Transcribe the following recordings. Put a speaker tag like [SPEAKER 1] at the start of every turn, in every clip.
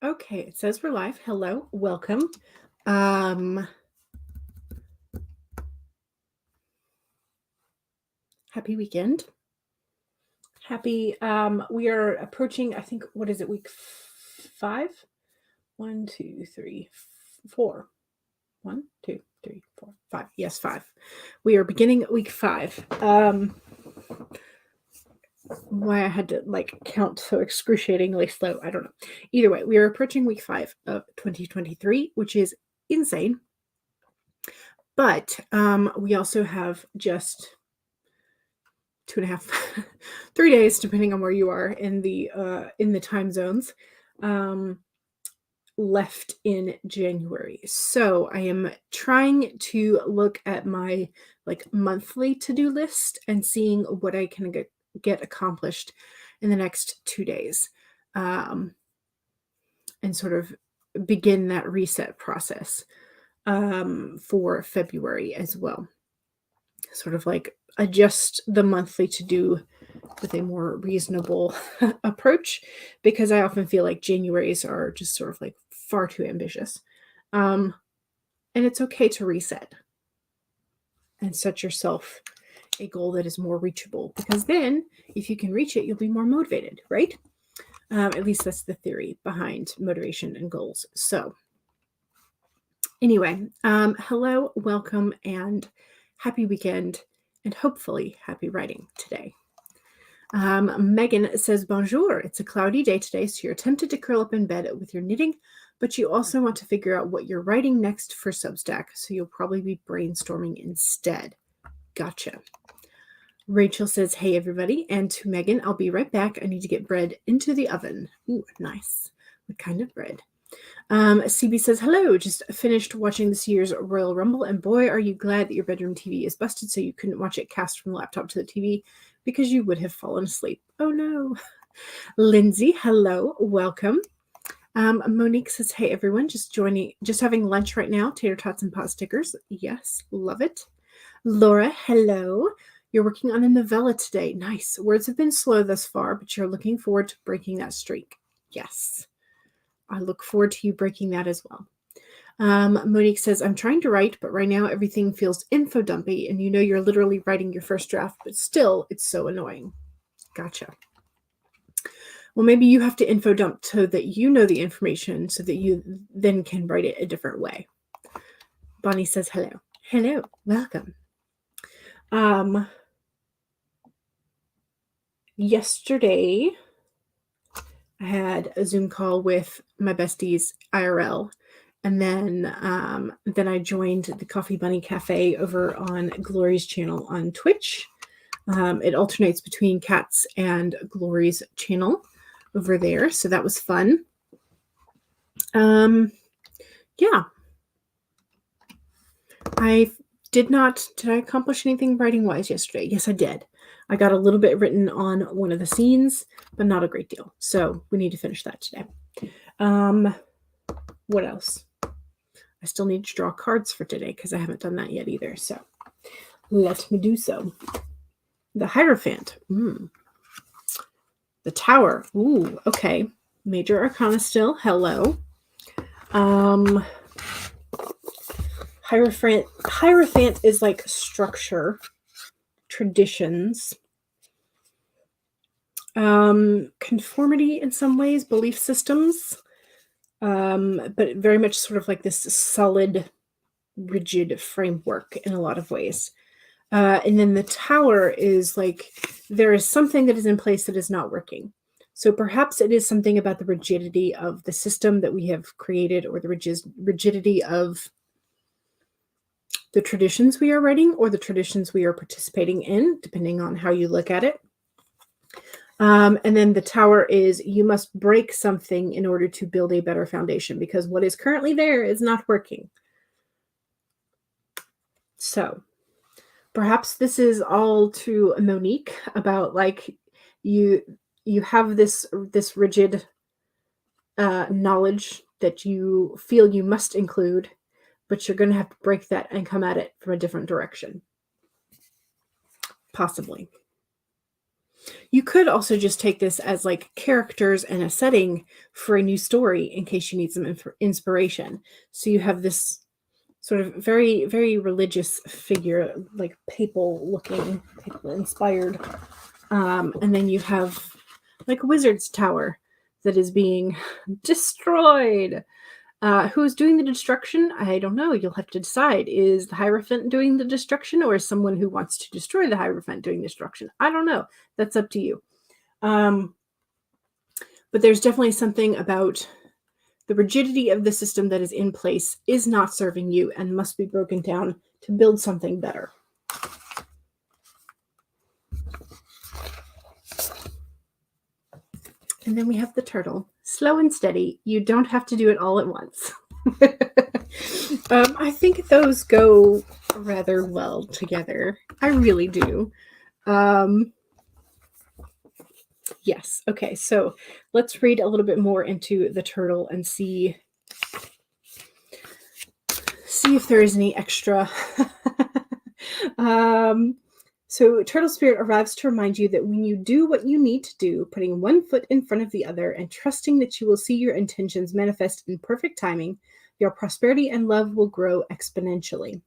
[SPEAKER 1] Okay, it says we're live. Hello, welcome. Happy weekend. Happy, we are approaching, I think, what is it, week 5? 1, 2, 3, 4. 1, 2, 3, 4, 5. Yes, 5. We are beginning week 5. Why I had to count so excruciatingly slow, I don't know. Either way, we are approaching week 5 of 2023, which is insane. But we also have just 2.5, 3 days, depending on where you are in the time zones, left in January. So I am trying to look at my monthly to-do list and seeing what I can get accomplished in the next 2 days, and sort of begin that reset process for February as well. Sort of adjust the monthly to do with a more reasonable approach, because I often feel like Januaries are just sort of far too ambitious. And it's okay to reset and set yourself a goal that is more reachable, because then if you can reach it, you'll be more motivated, right? At least that's the theory behind motivation and goals. So anyway, hello, welcome, and happy weekend, and hopefully happy writing today. Megan says, bonjour. It's a cloudy day today, so you're tempted to curl up in bed with your knitting, but you also want to figure out what you're writing next for Substack, so you'll probably be brainstorming instead. Gotcha. Rachel says, hey, everybody. And to Megan, I'll be right back. I need to get bread into the oven. Ooh, nice. What kind of bread? CB says, hello, just finished watching this year's Royal Rumble, and boy, are you glad that your bedroom TV is busted so you couldn't watch it cast from the laptop to the TV, because you would have fallen asleep. Oh no. Lindsay, hello, welcome. Monique says, hey everyone, just having lunch right now, tater tots and pot stickers. Yes, love it. Laura, hello. You're working on a novella today. Nice. Words have been slow thus far, but you're looking forward to breaking that streak. Yes. I look forward to you breaking that as well. Monique says, I'm trying to write, but right now everything feels info dumpy, and you're literally writing your first draft, but still, it's so annoying. Gotcha. Well, maybe you have to info dump so that you know the information so that you then can write it a different way. Bonnie says, hello. Hello. Welcome. Yesterday, I had a Zoom call with my besties IRL, and then I joined the Coffee Bunny Cafe over on Glory's channel on Twitch. It alternates between Kat's and Glory's channel over there, so that was fun. Yeah. Did I accomplish anything writing-wise yesterday? Yes, I did. I got a little bit written on one of the scenes, but not a great deal. So we need to finish that today. What else? I still need to draw cards for today because I haven't done that yet either. So let me do so. The Hierophant. The Tower. Ooh, okay. Major Arcana still. Hello. Hierophant is like structure, traditions, conformity in some ways, belief systems, but very much sort of like this solid, rigid framework in a lot of ways. And then the Tower is like there is something that is in place that is not working. So perhaps it is something about the rigidity of the system that we have created, or the rigidity of the traditions we are writing, or the traditions we are participating in, depending on how you look at it. And then the Tower is you must break something in order to build a better foundation, because what is currently there is not working. So perhaps this is all to Monique about you have this rigid knowledge that you feel you must include, but you're going to have to break that and come at it from a different direction. Possibly. You could also just take this as like characters and a setting for a new story in case you need some inspiration. So you have this sort of very, very religious figure, like papal inspired. And then you have like a wizard's tower that is being destroyed. Who's doing the destruction? I don't know. You'll have to decide. Is the Hierophant doing the destruction, or is someone who wants to destroy the Hierophant doing the destruction? I don't know. That's up to you. But there's definitely something about the rigidity of the system that is in place is not serving you and must be broken down to build something better. And then we have the turtle. Slow and steady. You don't have to do it all at once. I think those go rather well together. I really do. Yes. Okay. So let's read a little bit more into the turtle and see if there is any extra. So Turtle Spirit arrives to remind you that when you do what you need to do, putting one foot in front of the other and trusting that you will see your intentions manifest in perfect timing, your prosperity and love will grow exponentially.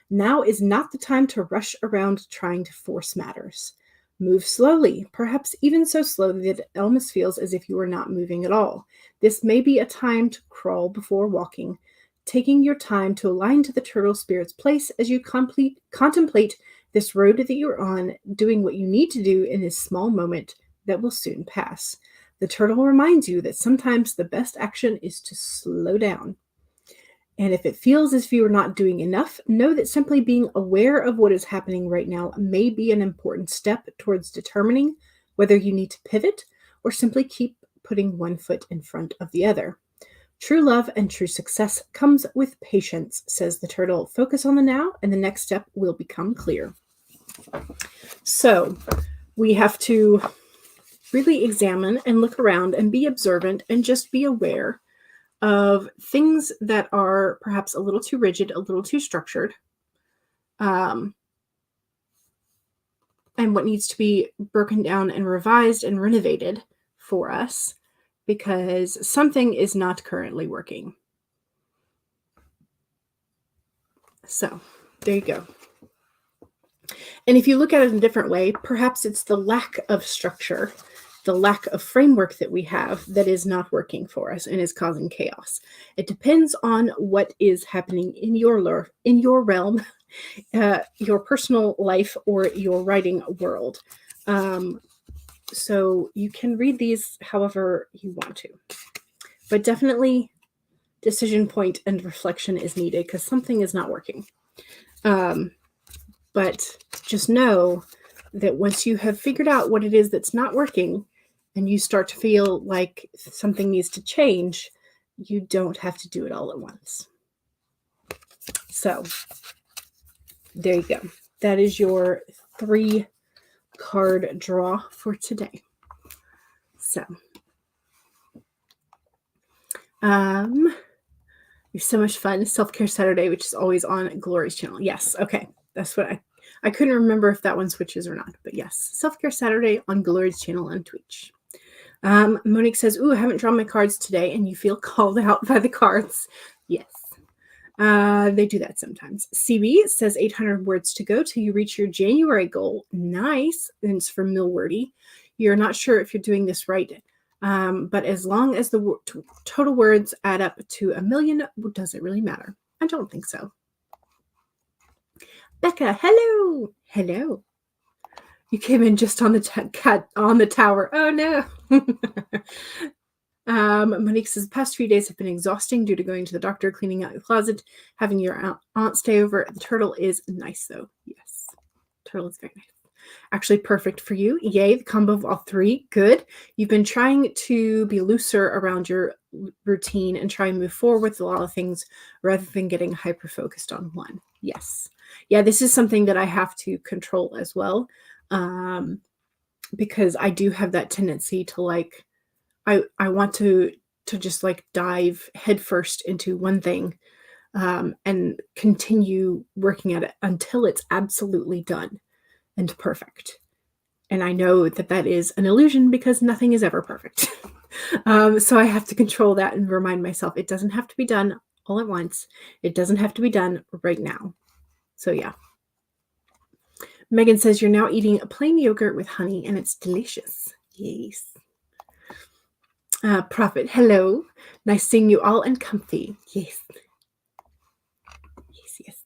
[SPEAKER 1] Now is not the time to rush around trying to force matters. Move slowly, perhaps even so slowly that it almost feels as if you are not moving at all. This may be a time to crawl before walking, taking your time to align to the Turtle Spirit's place as you contemplate this road that you're on, doing what you need to do in this small moment that will soon pass. The turtle reminds you that sometimes the best action is to slow down. And if it feels as if you are not doing enough, know that simply being aware of what is happening right now may be an important step towards determining whether you need to pivot or simply keep putting one foot in front of the other. True love and true success comes with patience, says the turtle. Focus on the now, and the next step will become clear. So we have to really examine and look around and be observant and just be aware of things that are perhaps a little too rigid, a little too structured, and what needs to be broken down and revised and renovated for us, because something is not currently working. So there you go. And if you look at it in a different way, perhaps it's the lack of structure, the lack of framework that we have that is not working for us and is causing chaos. It depends on what is happening in your realm, your personal life, or your writing world. So you can read these however you want to. But definitely decision point and reflection is needed because something is not working. But just know that once you have figured out what it is that's not working and you start to feel like something needs to change, you don't have to do it all at once. So there you go. That is your 3-card draw for today. So it's so much fun. Self-Care Saturday, which is always on Glory's channel. Yes. Okay. That's what I couldn't remember if that one switches or not, but yes, Self-Care Saturday on Glory's channel on Twitch. Monique says, ooh, I haven't drawn my cards today, and you feel called out by the cards. Yes. They do that sometimes. CB says 800 words to go till you reach your January goal. Nice. And it's from Millwordy. You're not sure if you're doing this right, but as long as the total words add up to 1 million, does it really matter? I don't think so. Becca, hello. Hello. You came in just on the cat on the tower. Oh no. Monique says the past few days have been exhausting due to going to the doctor, cleaning out your closet, having your aunt stay over. The turtle is nice though. Yes. Turtle is very nice. Actually perfect for you. Yay, the combo of all 3. Good. You've been trying to be looser around your routine and try and move forward with a lot of things rather than getting hyper focused on one. Yes. Yeah, this is something that I have to control as well, because I do have that tendency to like, I want to just like dive headfirst into one thing and continue working at it until it's absolutely done and perfect. And I know that that is an illusion because nothing is ever perfect. So I have to control that and remind myself it doesn't have to be done all at once. It doesn't have to be done right now. So yeah. Megan says you're now eating a plain yogurt with honey and it's delicious. Yes. Prophet, hello. Nice seeing you all and comfy. Yes. Yes, yes.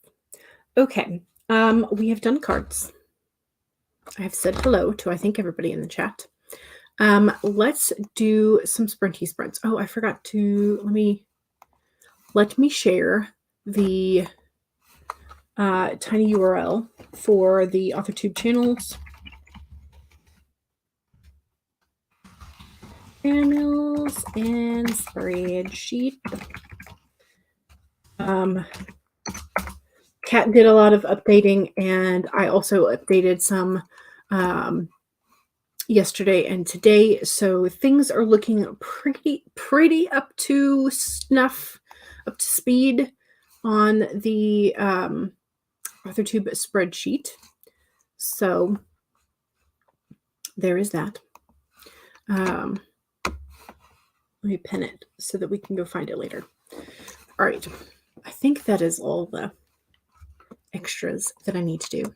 [SPEAKER 1] Okay. We have done cards. I have said hello to, I think, everybody in the chat. Let's do some sprinty sprints. Oh, I forgot to, let me share the tiny URL for the AuthorTube channels. Channels and spreadsheet. Kat did a lot of updating, and I also updated some yesterday and today. So things are looking pretty up to snuff, up to speed on the AuthorTube spreadsheet. So there is that. Let me pin it so that we can go find it later. All right. I think that is all the extras that I need to do.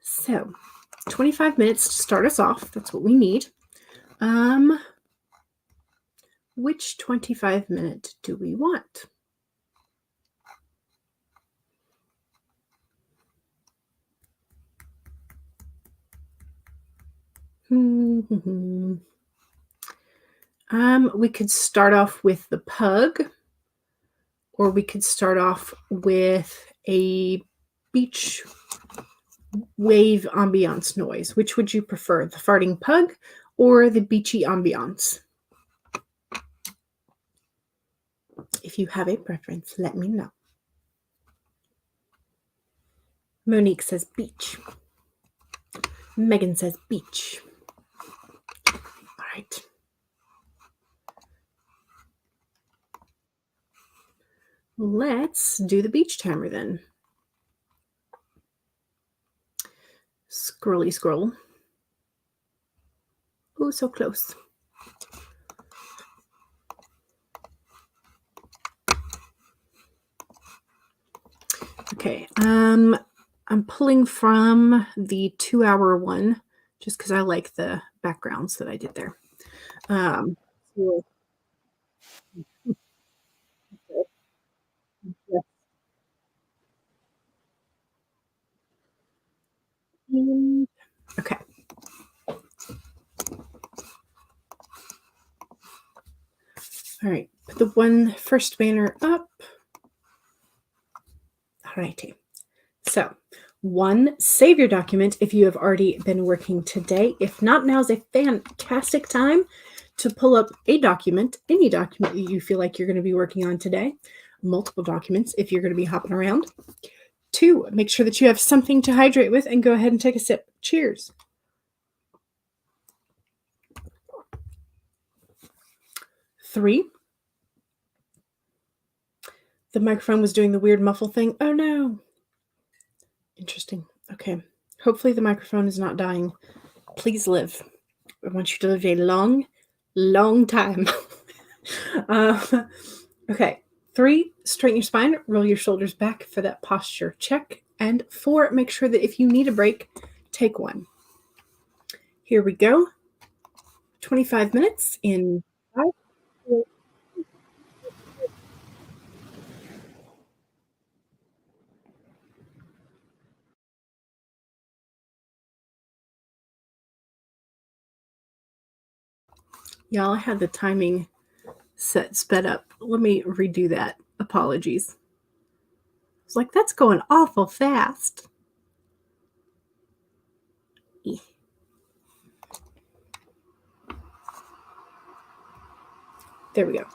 [SPEAKER 1] So 25 minutes to start us off. That's what we need. Which 25-minute do we want? We could start off with the pug, or we could start off with a beach wave ambiance noise. Which would you prefer, the farting pug or the beachy ambiance? If you have a preference, let me know. Monique says beach. Megan says beach. All right. Let's do the beach timer then. Scrolly scroll. Oh, so close. Okay, I'm pulling from the 2-hour one just because I like the backgrounds that I did there. Okay. All right, put the first banner up. All righty. So, 1, save your document if you have already been working today. If not, now is a fantastic time to pull up a document, any document that you feel like you're going to be working on today. Multiple documents if you're going to be hopping around. 2, make sure that you have something to hydrate with and go ahead and take a sip. Cheers. 3, the microphone was doing the weird muffle thing. Oh no. Interesting. Okay. Hopefully the microphone is not dying. Please live. I want you to live a long, long time. Okay. 3, straighten your spine, roll your shoulders back for that posture check. And 4, make sure that if you need a break, take one. Here we go. 25 minutes in 5, 4. Y'all, I had the timing sped up. Let me redo that. Apologies. I was like, that's going awful fast. There we go.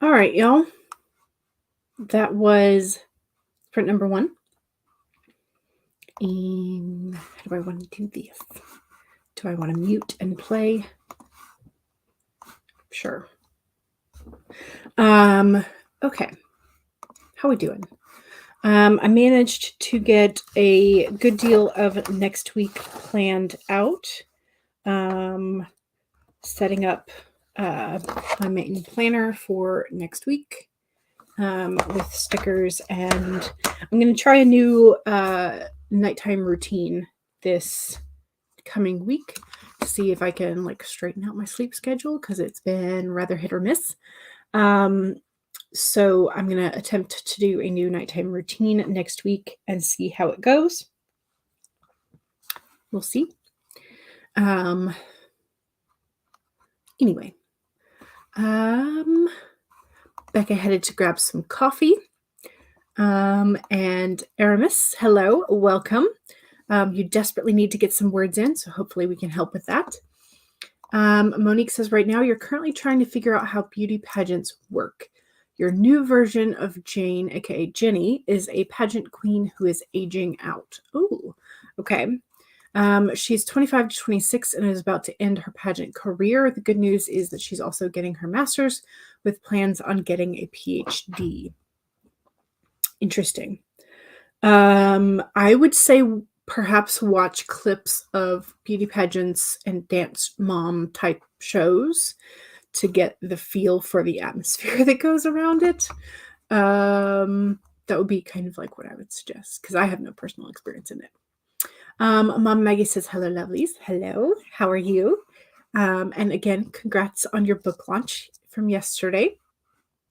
[SPEAKER 1] All right, y'all. That was sprint number 1. And how do I want to do this? Do I want to mute and play? Sure. Okay. How are we doing? I managed to get a good deal of next week planned out. Setting up my main planner for next week with stickers, and I'm going to try a new nighttime routine this coming week to see if I can like straighten out my sleep schedule, because it's been rather hit or miss. So I'm going to attempt to do a new nighttime routine next week and see how it goes. We'll see. Anyway, Becca headed to grab some coffee. And Aramis, hello, welcome. You desperately need to get some words in, so hopefully we can help with that. Monique says, right now you're currently trying to figure out how beauty pageants work. Your new version of Jane, aka Jenny, is a pageant queen who is aging out. Oh, okay. She's 25 to 26 and is about to end her pageant career. The good news is that she's also getting her master's with plans on getting a PhD. Interesting. I would say perhaps watch clips of beauty pageants and dance mom type shows to get the feel for the atmosphere that goes around it. That would be kind of like what I would suggest, because I have no personal experience in it. Mom Maggie says, hello, lovelies. Hello, how are you? And again, congrats on your book launch from yesterday.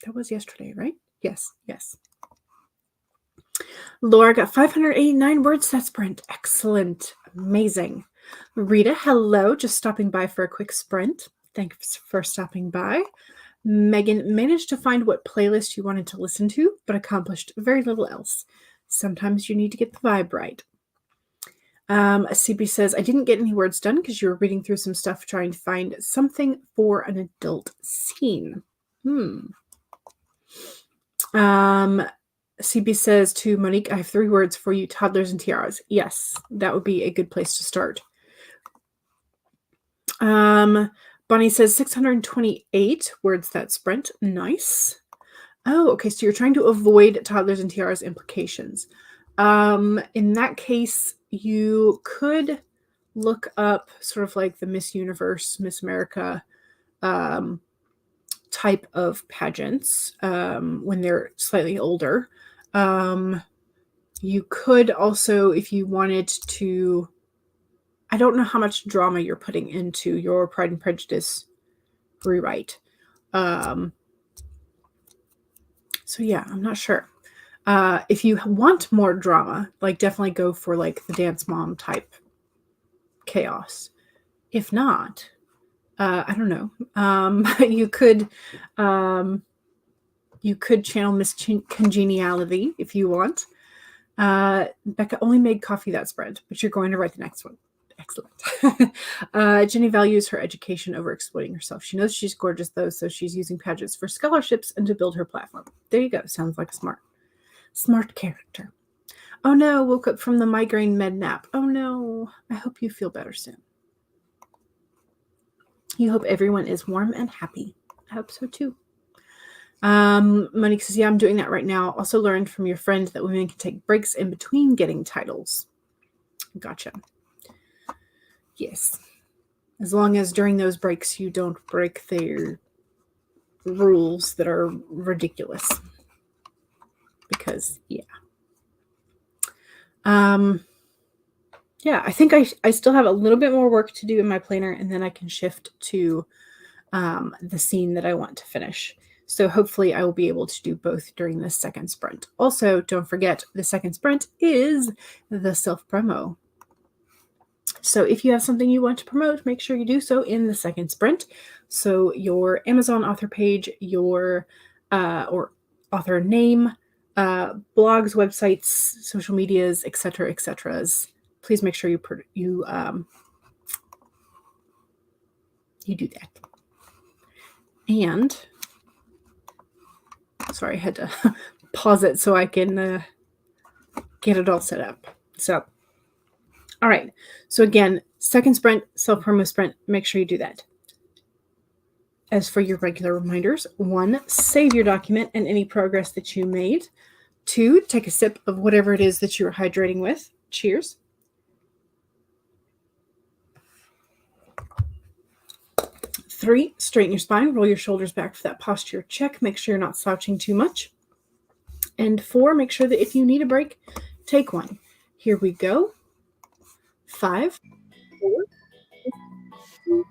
[SPEAKER 1] That was yesterday, right? Yes. Laura got 589 words that sprint. Excellent. Amazing. Rita, hello. Just stopping by for a quick sprint. Thanks for stopping by. Megan managed to find what playlist you wanted to listen to, but accomplished very little else. Sometimes you need to get the vibe right. CB says, I didn't get any words done because you were reading through some stuff trying to find something for an adult scene. CB says to Monique, I have 3 words for you, toddlers and tiaras. Yes, that would be a good place to start. Bonnie says 628 words that sprint. Nice. Oh, okay. So you're trying to avoid toddlers and tiaras implications. In that case, you could look up sort of like the Miss Universe, Miss America type of pageants when they're slightly older. You could also, if you wanted to, I don't know how much drama you're putting into your Pride and Prejudice rewrite. So yeah, I'm not sure. If you want more drama, like definitely go for like the dance mom type chaos. If not, I don't know. You could channel Miss Congeniality if you want. Becca only made coffee that spread, but you're going to write the next one. Excellent. Jenny values her education over exploiting herself. She knows she's gorgeous, though, so she's using pageants for scholarships and to build her platform. There you go. Sounds like a smart character. Oh no, woke up from the migraine med nap. Oh no. I hope you feel better soon. You hope everyone is warm and happy. I hope so too. Monique says, yeah, I'm doing that right now. Also learned from your friend that women can take breaks in between getting titles. Gotcha. Yes. As long as during those breaks you don't break their rules that are ridiculous. Because, yeah. Yeah, I think I still have a little bit more work to do in my planner, and then I can shift to the scene that I want to finish. So hopefully I will be able to do both during the second sprint. Also, don't forget, the second sprint is the self-promo. So if you have something you want to promote, make sure you do so in the second sprint. So your Amazon author page, your or author name, blogs, websites, social medias, etc., etc. Please make sure you do that. And Sorry, I had to pause it so I can get it all set up. So, all right. So again, second sprint, self-promo sprint, make sure you do that. As for your regular reminders, 1, save your document and any progress that you made. 2, take a sip of whatever it is that you're hydrating with. Cheers. 3, straighten your spine, roll your shoulders back for that posture check. Make sure you're not slouching too much. And 4, make sure that if you need a break, take one. Here we go. 5, 4, 3.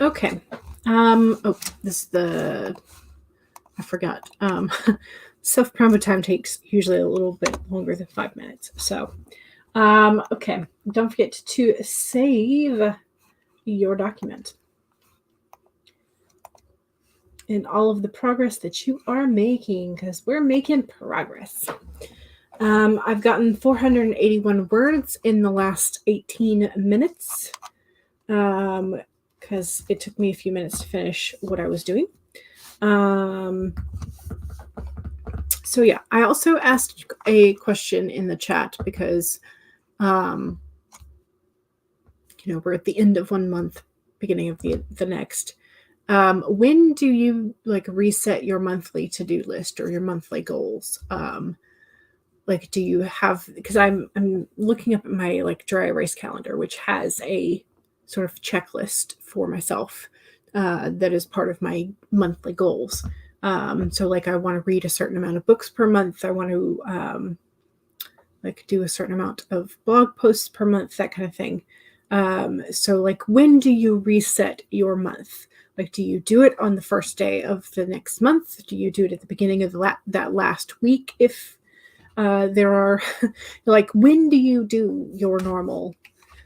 [SPEAKER 1] Okay. This is I forgot. Self-promo time takes usually a little bit longer than 5 minutes. So, okay. Don't forget to save your document and all of the progress that you are making, because we're making progress. I've gotten 481 words in the last 18 minutes because it took me a few minutes to finish what I was doing. So yeah, I also asked a question in the chat because, we're at the end of 1 month, beginning of the next. When do you reset your monthly to-do list or your monthly goals? Do you have, because I'm looking up at my dry erase calendar, which has a sort of checklist for myself that is part of my monthly goals. So I want to read a certain amount of books per month. I want to do a certain amount of blog posts per month, that kind of thing. So when do you reset your month? Do you do it on the first day of the next month? Do you do it at the beginning of that last week? If there are when do you do your normal?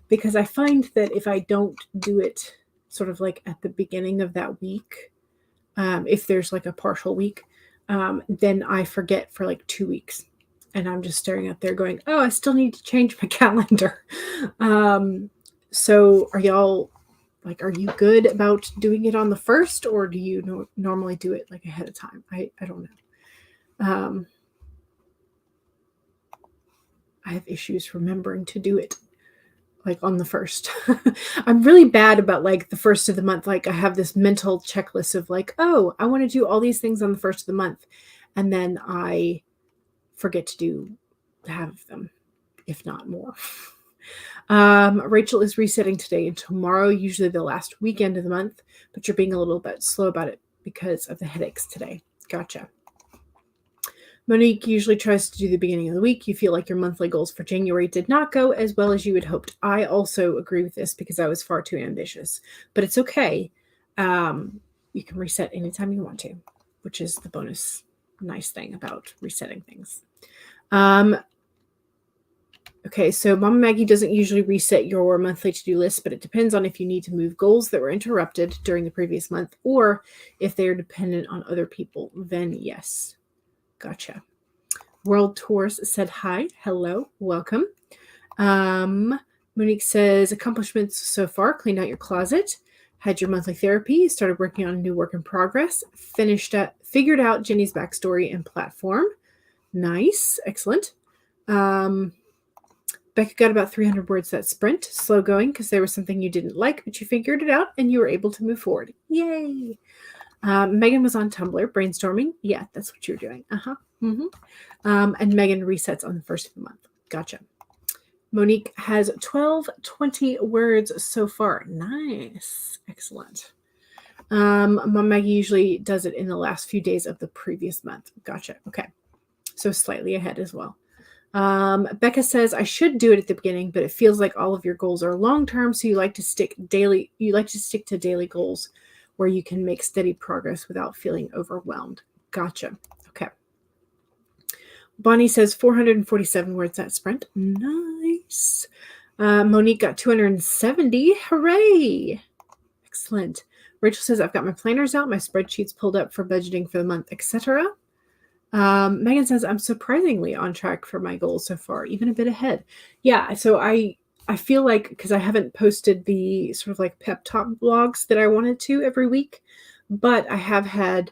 [SPEAKER 1] Because I find that if I don't do it sort of at the beginning of that week, if there's a partial week, then I forget for 2 weeks. And I'm just staring out there going, oh, I still need to change my calendar. So are y'all are you good about doing it on the first, or do you normally do it ahead of time? I don't know. I have issues remembering to do it on the first. I'm really bad about the first of the month. I have this mental checklist of oh, I want to do all these things on the first of the month. And then I forget to have them, if not more. Rachel is resetting today and tomorrow, usually the last weekend of the month, but you're being a little bit slow about it because of the headaches today. Gotcha. Monique usually tries to do the beginning of the week. You feel like your monthly goals for January did not go as well as you had hoped. I also agree with this because I was far too ambitious, but it's okay. You can reset anytime you want to, which is the bonus nice thing about resetting things. Okay, so Mama Maggie doesn't usually reset your monthly to-do list, but it depends on if you need to move goals that were interrupted during the previous month or if they are dependent on other people, then yes. Gotcha. World Tours said hi. Hello. Welcome. Monique says, accomplishments so far: cleaned out your closet, had your monthly therapy, started working on a new work in progress, figured out Jenny's backstory and platform. Nice. Excellent. Becca got about 300 words that sprint. Slow going because there was something you didn't like, but you figured it out and you were able to move forward. Yay. Megan was on Tumblr brainstorming. Yeah, that's what you're doing. And Megan resets on the first of the month. Gotcha. Monique has 1220 words so far. Nice. Excellent. Mom Maggie usually does it in the last few days of the previous month. Gotcha. Okay. So slightly ahead as well. Becca says, I should do it at the beginning, but it feels like all of your goals are long-term. So you like to stick to daily goals where you can make steady progress without feeling overwhelmed. Gotcha. Okay. Bonnie says 447 words that sprint. Nice. Monique got 270. Hooray. Excellent. Rachel says, I've got my planners out, my spreadsheets pulled up for budgeting for the month, etc. Megan says, I'm surprisingly on track for my goals so far, even a bit ahead. Yeah, so I feel like, because I haven't posted the sort of pep talk blogs that I wanted to every week, but I have had,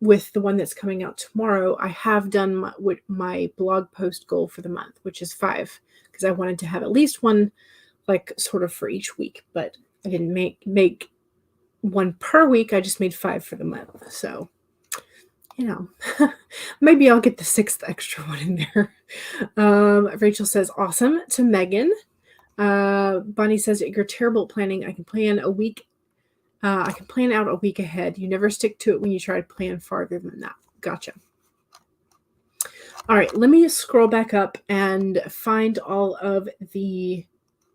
[SPEAKER 1] with the one that's coming out tomorrow, I have done my blog post goal for the month, which is 5, because I wanted to have at least one, sort of for each week, but I didn't make one per week. I just made 5 for the month. So, maybe I'll get the 6th extra one in there. Rachel says, awesome, to Megan. Bonnie says, you're terrible at planning. I can plan a week. I can plan out a week ahead. You never stick to it when you try to plan farther than that. Gotcha. All right, let me scroll back up and find all of the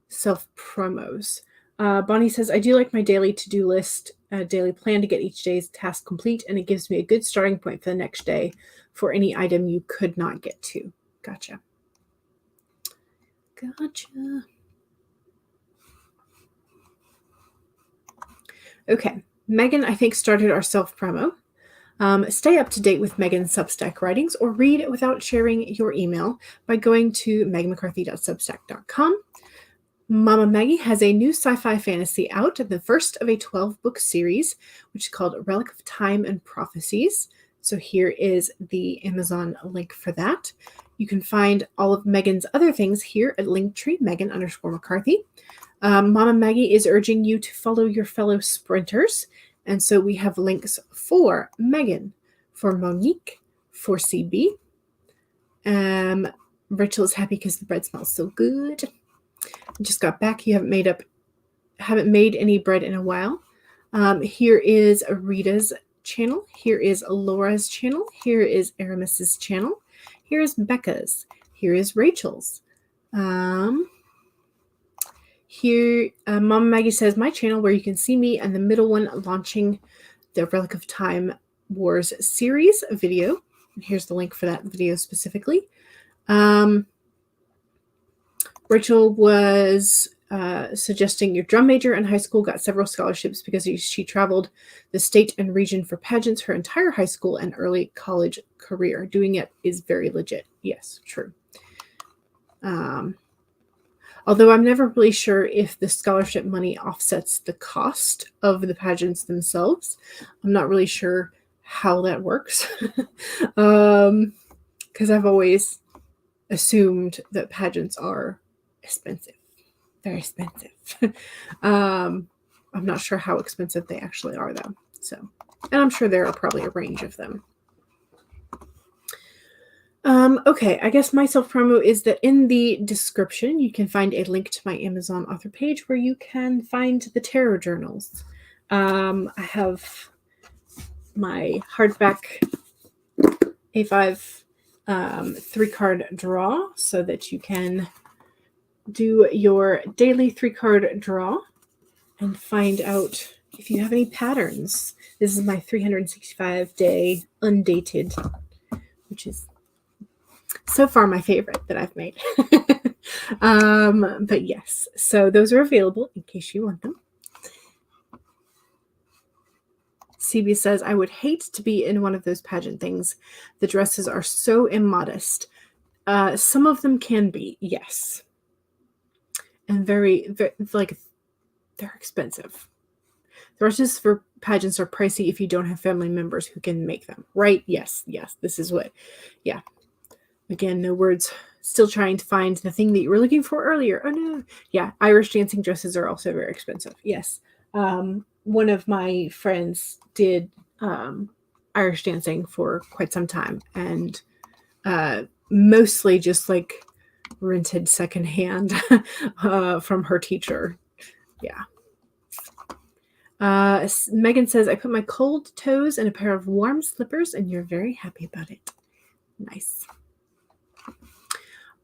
[SPEAKER 1] self promos. Bonnie says, I do like my daily to-do list, daily plan to get each day's task complete, and it gives me a good starting point for the next day for any item you could not get to. Gotcha. Okay, Megan, I think, started our self-promo. Stay up to date with Megan's Substack writings or read without sharing your email by going to megmccarthy.substack.com. Mama Maggie has a new sci-fi fantasy out, the first of a 12-book series, which is called Relic of Time and Prophecies. So here is the Amazon link for that. You can find all of Megan's other things here at Linktree, Megan_McCarthy. Mama Maggie is urging you to follow your fellow sprinters. And so we have links for Megan, for Monique, for CB. Rachel is happy because the bread smells so good. Just got back. You haven't made any bread in a while. Here is Rita's channel. Here is Laura's channel. Here is Aramis's channel. Here is Becca's. Here is Rachel's. Here, Mama Maggie says, my channel where you can see me and the middle one launching the Relic of Time Wars series video. And here's the link for that video specifically. Rachel was suggesting your drum major in high school got several scholarships because she traveled the state and region for pageants her entire high school and early college career. Doing it is very legit. Yes, true. Although I'm never really sure if the scholarship money offsets the cost of the pageants themselves. I'm not really sure how that works. Because I've always assumed that pageants are expensive. Very expensive. I'm not sure how expensive they actually are, though. So, and I'm sure there are probably a range of them. Okay, I guess my self-promo is that in the description, you can find a link to my Amazon author page where you can find the tarot journals. I have my hardback A5 3-card draw so that you can do your daily 3-card draw and find out if you have any patterns. This is my 365-day undated, which is so far my favorite that I've made. But yes, so those are available in case you want them. CB says, I would hate to be in one of those pageant things. The dresses are so immodest. Some of them can be, yes. And very, very, like, they're expensive. The dresses for pageants are pricey if you don't have family members who can make them, right? Yes, yes, this is what, yeah. Again, no words. Still trying to find the thing that you were looking for earlier. Oh, no. Yeah, Irish dancing dresses are also very expensive. Yes. One of my friends did Irish dancing for quite some time and mostly just like rented secondhand from her teacher. Yeah. Megan says, I put my cold toes in a pair of warm slippers and you're very happy about it. Nice.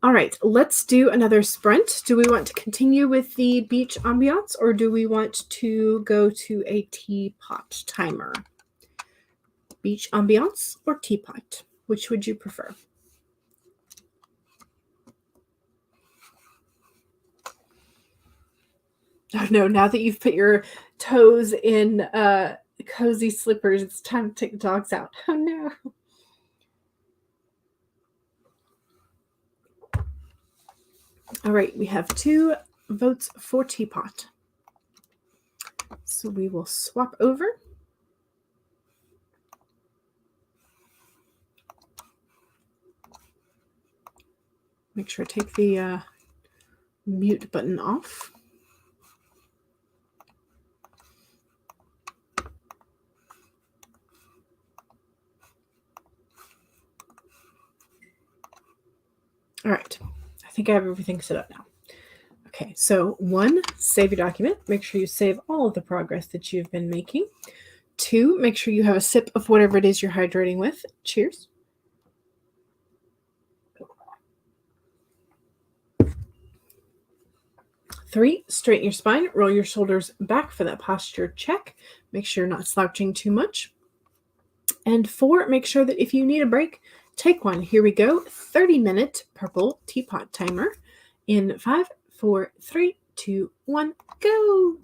[SPEAKER 1] All right, let's do another sprint. Do we want to continue with the beach ambiance or do we want to go to a teapot timer? Beach ambiance or teapot? Which would you prefer? Oh no, now that you've put your toes in cozy slippers, it's time to take the dogs out. Oh no. All right, we have 2 votes for teapot. So we will swap over. Make sure I take the mute button off. All right. I think I have everything set up now. Okay, so 1, save your document. Make sure you save all of the progress that you've been making. 2, make sure you have a sip of whatever it is you're hydrating with. Cheers. 3, straighten your spine, roll your shoulders back for that posture check. Make sure you're not slouching too much. And 4, make sure that if you need a break, take one. Here we go. 30-minute purple teapot timer in 5, 4, 3, 2, 1, go.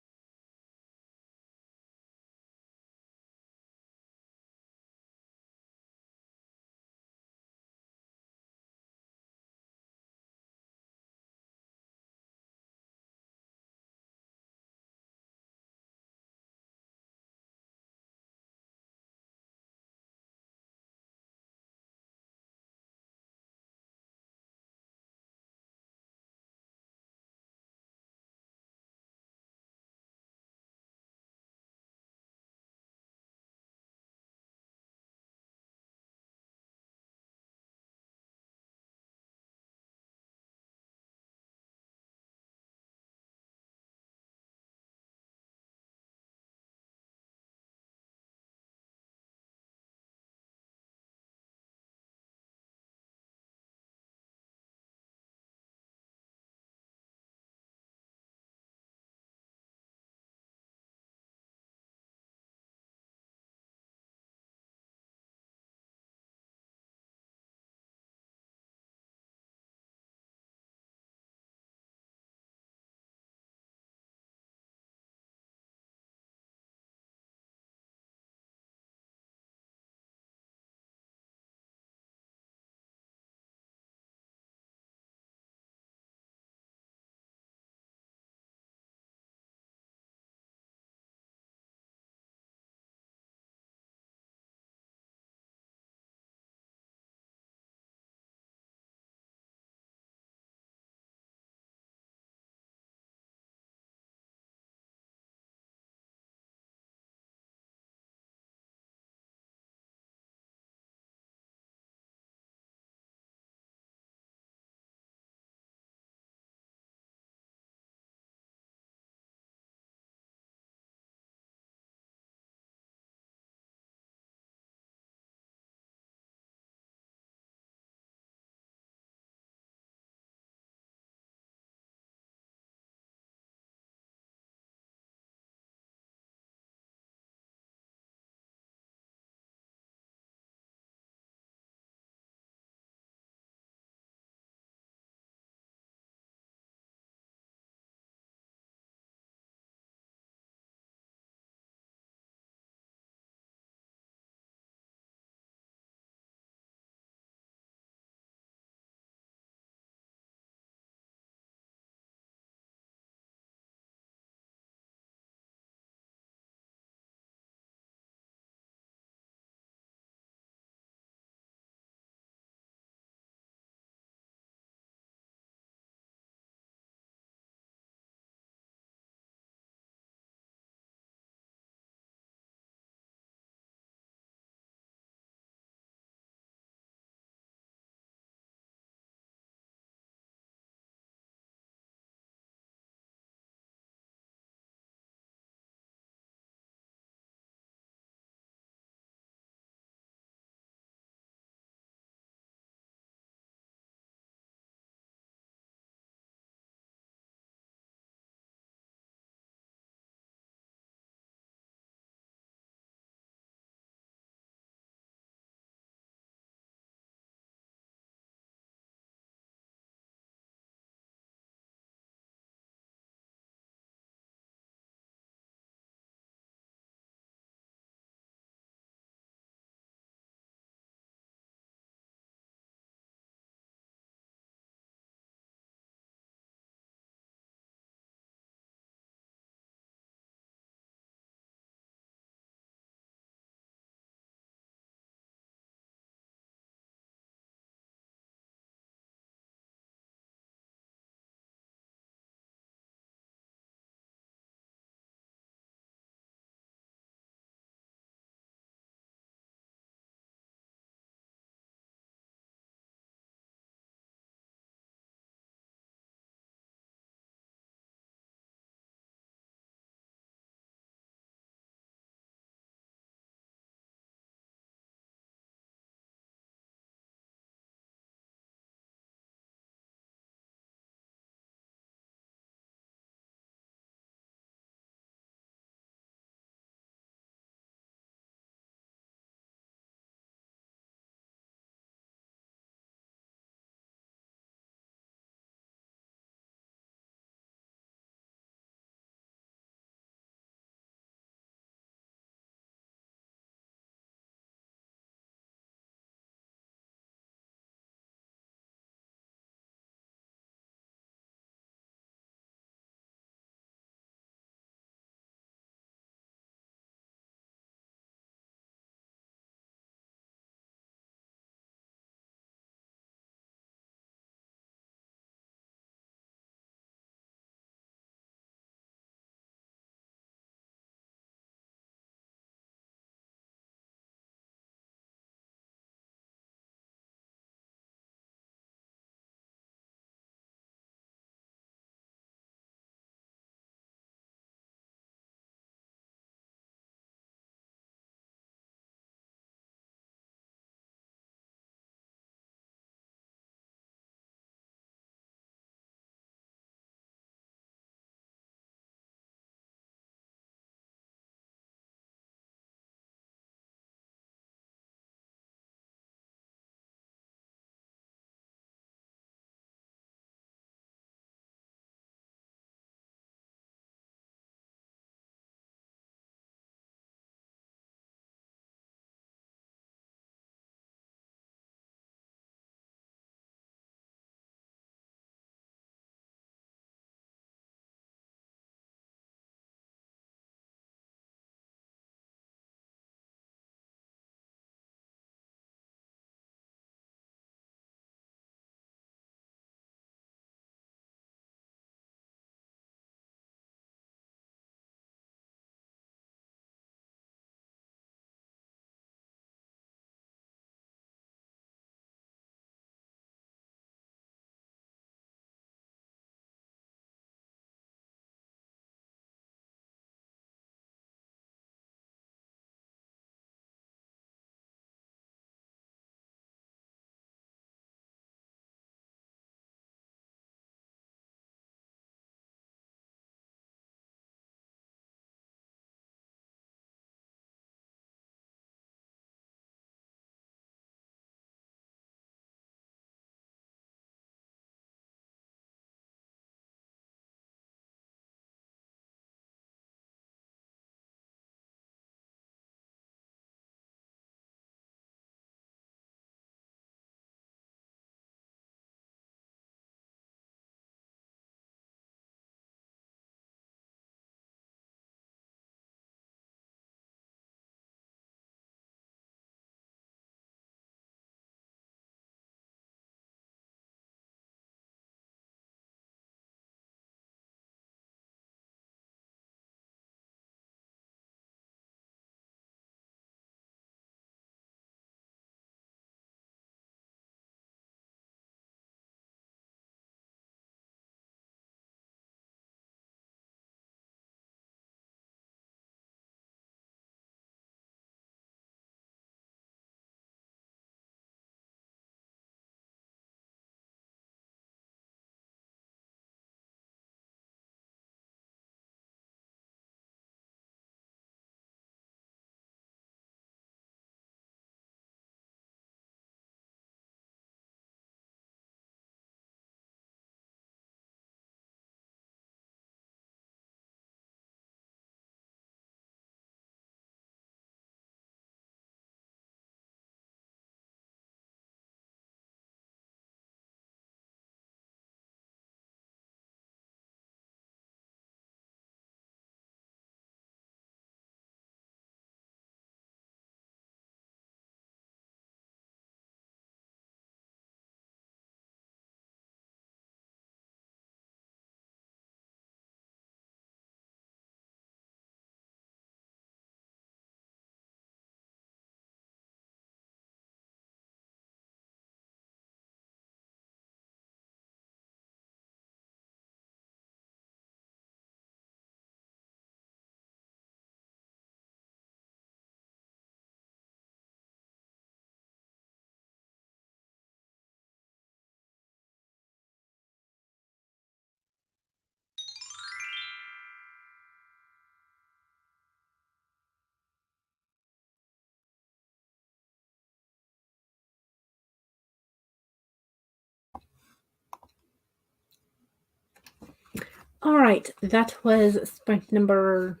[SPEAKER 1] All right, that was sprint number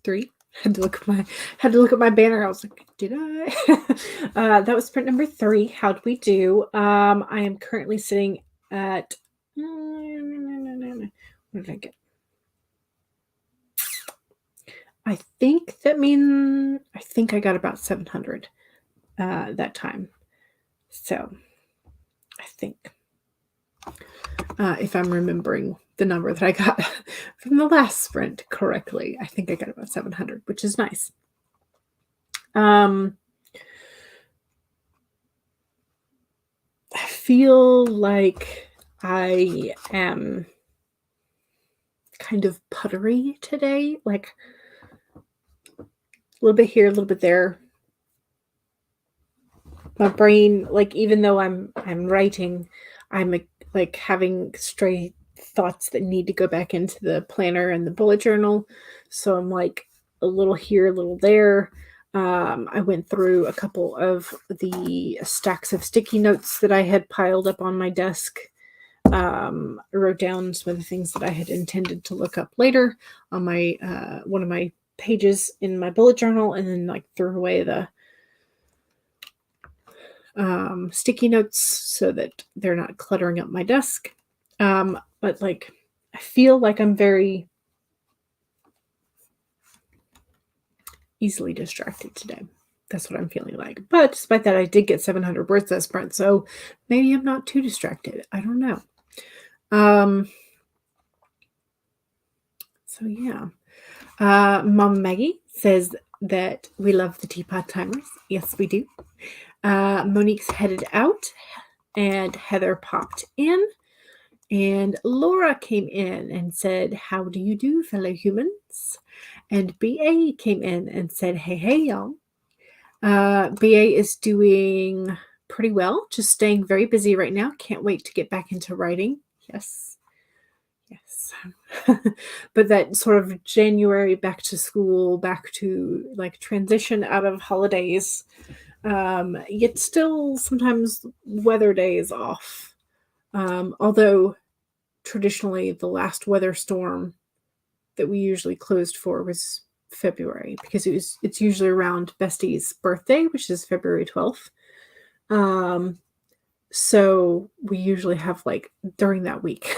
[SPEAKER 1] 3. Had to look at my banner. I was like, did I? That was sprint number 3. How'd we do? I am currently sitting at what did I get? I think I got about 700 that time. So I think if I'm remembering the number that I got from the last sprint correctly, I think I got about 700, which is nice. I feel like I am kind of puttery today, like a little bit here, a little bit there. My brain, like, even though I'm writing, I'm like having stray thoughts that need to go back into the planner and the bullet journal. So I'm like a little here, a little there. I went through a couple of the stacks of sticky notes that I had piled up on my desk. Wrote down some of the things that I had intended to look up later on my one of my pages in my bullet journal, and then like threw away the sticky notes so that they're not cluttering up my desk. But like, I feel like I'm very easily distracted today. That's what I'm feeling like. But despite that, I did get 700 words that sprint, so maybe I'm not too distracted. I don't know. So yeah. Mom Maggie says that we love the teapot timers. Yes, we do. Monique's headed out, and Heather popped in, and Laura came in and said, how do you do, fellow humans? And BA came in and said, hey, y'all. BA is doing pretty well, just staying very busy right now. Can't wait to get back into writing. Yes. But that sort of January back to school, back to like transition out of holidays, yet still sometimes weather days off. Although traditionally the last weather storm that we usually closed for was February, because it's usually around Bestie's birthday, which is February 12th. So we usually have like during that week,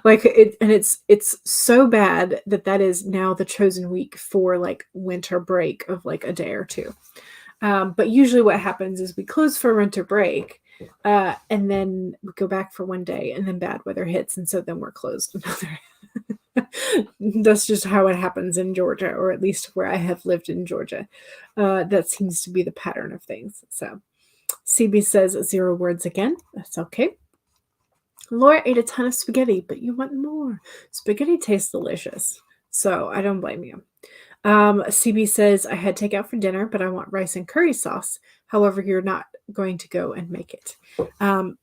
[SPEAKER 1] like it's so bad that is now the chosen week for like winter break of like a day or two. But usually what happens is we close for winter break, and then we go back for one day, and then bad weather hits, and so then we're closed another. That's just how it happens in Georgia, or at least where I have lived in Georgia. That seems to be the pattern of things. So CB says 0 words again. That's okay. Laura ate a ton of spaghetti, but you want more. Spaghetti tastes delicious, so I don't blame you. CB says, I had takeout for dinner, but I want rice and curry sauce. However, you're not going to go and make it.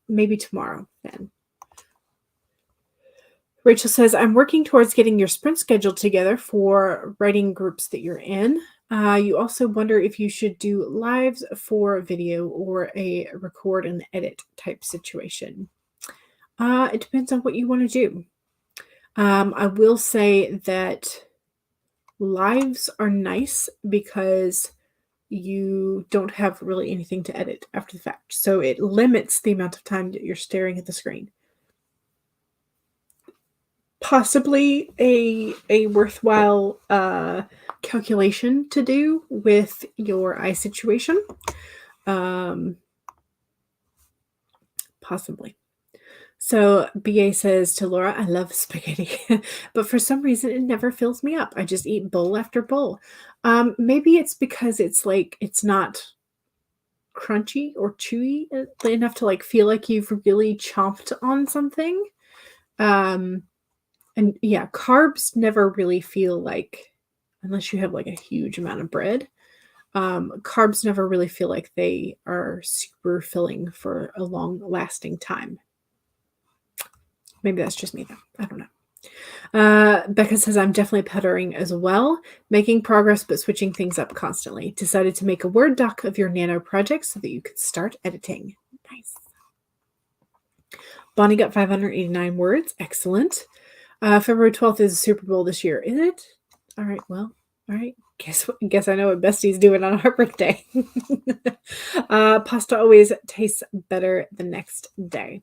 [SPEAKER 1] Maybe tomorrow then. Rachel says, I'm working towards getting your sprint schedule together for writing groups that you're in. You also wonder if you should do lives for video or a record and edit type situation. It depends on what you want to do. I will say that lives are nice because you don't have really anything to edit after the fact. So it limits the amount of time that you're staring at the screen. Possibly a worthwhile calculation to do with your eye situation. Possibly. So BA says to Laura, I love spaghetti, but for some reason it never fills me up. I just eat bowl after bowl. Maybe it's because it's like, it's not crunchy or chewy enough to like feel like you've really chomped on something. And yeah, carbs never really feel like, unless you have like a huge amount of bread, carbs never really feel like they are super filling for a long lasting time. Maybe that's just me though. I don't know. Becca says, I'm definitely puttering as well, making progress but switching things up constantly. Decided to make a Word doc of your nano project so that you could start editing. Nice. Bonnie got 589 words. Excellent. February 12th is the Super Bowl this year. Is it? All right. Well, all right. Guess I know what Bestie's doing on her birthday. Pasta always tastes better the next day.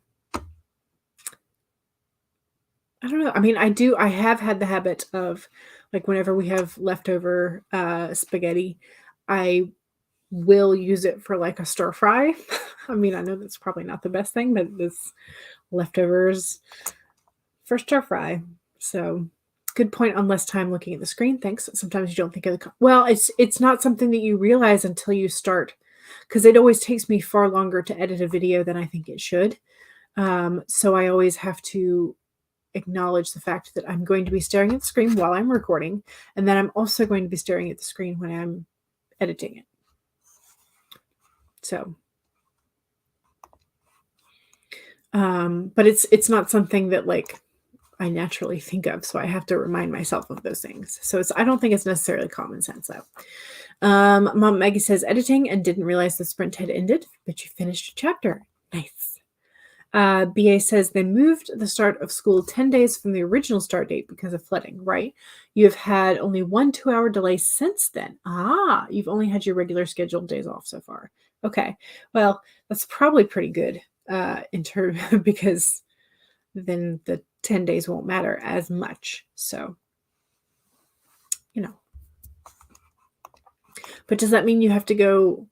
[SPEAKER 1] I don't know. I mean, I have had the habit of, like, whenever we have leftover spaghetti, I will use it for like a stir fry. I mean, I know that's probably not the best thing, but it's leftovers for stir fry. So good point on less time looking at the screen. Thanks. Sometimes you don't think of the well, it's not something that you realize until you start, because it always takes me far longer to edit a video than I think it should. So I always have to acknowledge the fact that I'm going to be staring at the screen while I'm recording, and then I'm also going to be staring at the screen when I'm editing it. So, but it's not something that like I naturally think of, so I have to remind myself of those things. So I don't think it's necessarily common sense though. Mom Maggie says editing and didn't realize the sprint had ended, but you finished a chapter. Nice. BA says they moved the start of school 10 days from the original start date because of flooding, right? You have had only 1 2-hour delay since then. Ah, you've only had your regular scheduled days off so far. Okay, well, that's probably pretty good because then the 10 days won't matter as much. So, you know. But does that mean you have to go?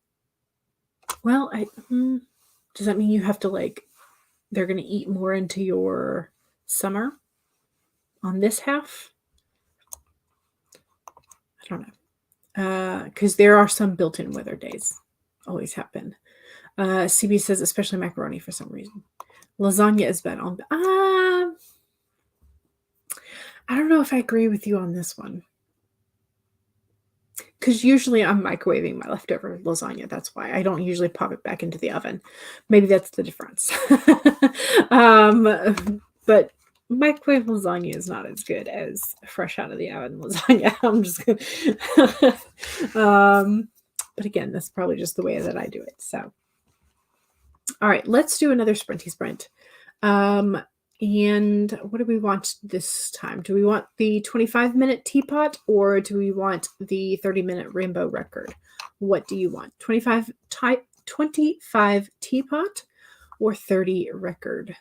[SPEAKER 1] Well, does that mean you have to, like, they're going to eat more into your summer on this half? I don't know. Because there are some built-in weather days. Always happen. CB says especially macaroni for some reason. Lasagna is bad on. I don't know if I agree with you on this one. Because usually I'm microwaving my leftover lasagna. That's why I don't usually pop it back into the oven. Maybe that's the difference. But microwave lasagna is not as good as fresh out of the oven lasagna. I'm just gonna, but again, that's probably just the way that I do it. So, all right, let's do another sprinty sprint. And what do we want this time? Do we want the 25-minute teapot, or do we want the 30-minute rainbow record? What do you want? 25 teapot or 30 record?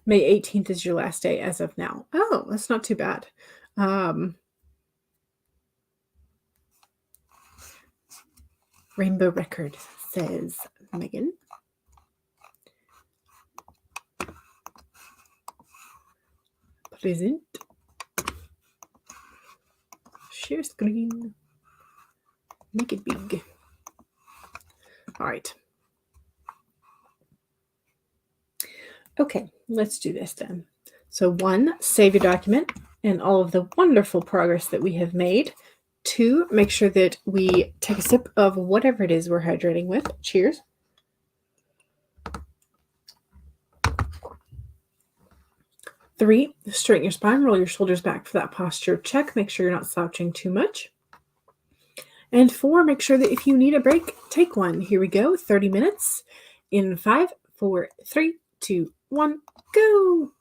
[SPEAKER 1] May 18th is your last day as of now. Oh, that's not too bad. Rainbow record, says Megan. Present. Share screen. Make it big. All right. Okay, let's do this then. So 1, save your document and all of the wonderful progress that we have made. 2, make sure that we take a sip of whatever it is we're hydrating with. Cheers. 3, straighten your spine, roll your shoulders back for that posture check. Make sure you're not slouching too much. And 4, make sure that if you need a break, take one. Here we go, 30 minutes in 5, 4, 3, 2, 1, go.